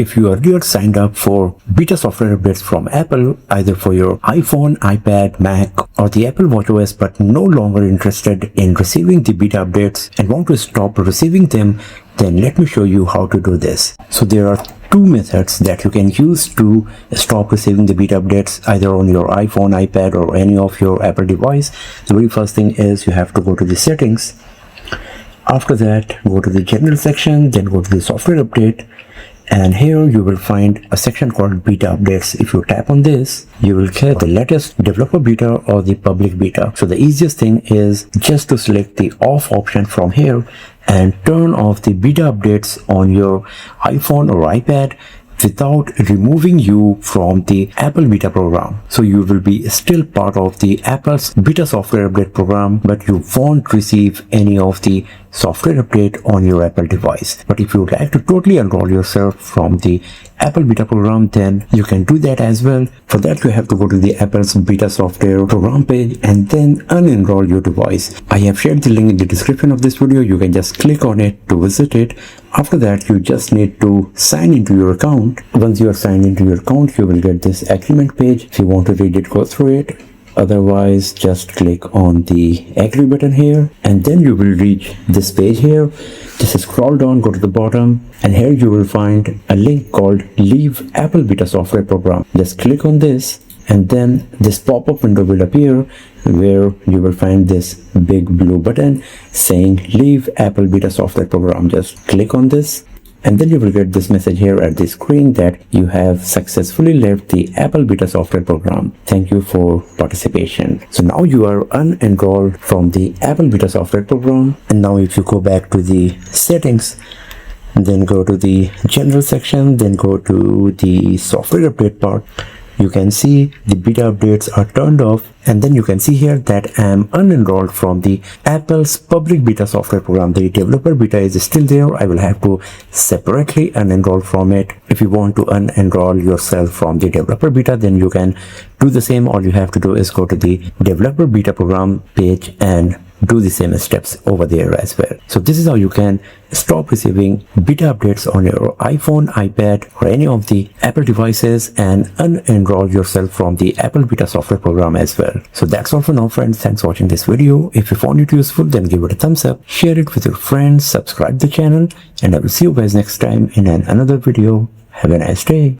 if you earlier signed up for beta software updates from Apple, either for your iPhone, iPad, Mac, or the Apple watchOS, but no longer interested in receiving the beta updates and want to stop receiving them, then let me show you how to do this. So there are two methods that you can use to stop receiving the beta updates, either on your iPhone, iPad, or any of your Apple device. The very first thing is you have to go to the settings. After that, go to the general section, then go to the software update, and here you will find a section called beta updates. If you tap on this, you will get the latest developer beta or the public beta. So the easiest thing is just to select the off option from here and turn off the beta updates on your iPhone or iPad without removing you from the Apple beta program. So you will be still part of the Apple's beta software update program, but you won't receive any of the software update on your Apple device. But if you would like to totally enroll yourself from the Apple beta program, then you can do that as well. For that, you have to go to the Apple's beta software program page and then unenroll your device. I have shared the link in the description of this video. You can just click on it to visit it. After that, you just need to sign into your account. Once you are signed into your account, you will get this agreement page. If you want to read it, go through it. Otherwise, just click on the agree button here, and then you will reach this page here. Just scroll down, go to the bottom, and here you will find a link called Leave Apple Beta Software Program. Just click on this, and then this pop-up window will appear where you will find this big blue button saying Leave Apple Beta Software Program. Just click on this, and then you will get this message here at the screen that you have successfully left the Apple beta software program. Thank you for participation. So now you are unenrolled from the Apple beta software program. And now if you go back to the settings, then go to the general section, then go to the software update part, you can see the beta updates are turned off, and then you can see here that I am unenrolled from the Apple's public beta software program. The developer beta is still there. I will have to separately unenroll from it. If you want to unenroll yourself from the developer beta, then you can do the same. All you have to do is go to the developer beta program page and do the same steps over there as well. So this is how you can stop receiving beta updates on your iPhone, iPad, or any of the Apple devices and unenroll yourself from the Apple beta software program as well. So that's all for now, friends. Thanks for watching this video. If you found it useful, then give it a thumbs up, share it with your friends, subscribe the channel, and I will see you guys next time in another video. Have a nice day.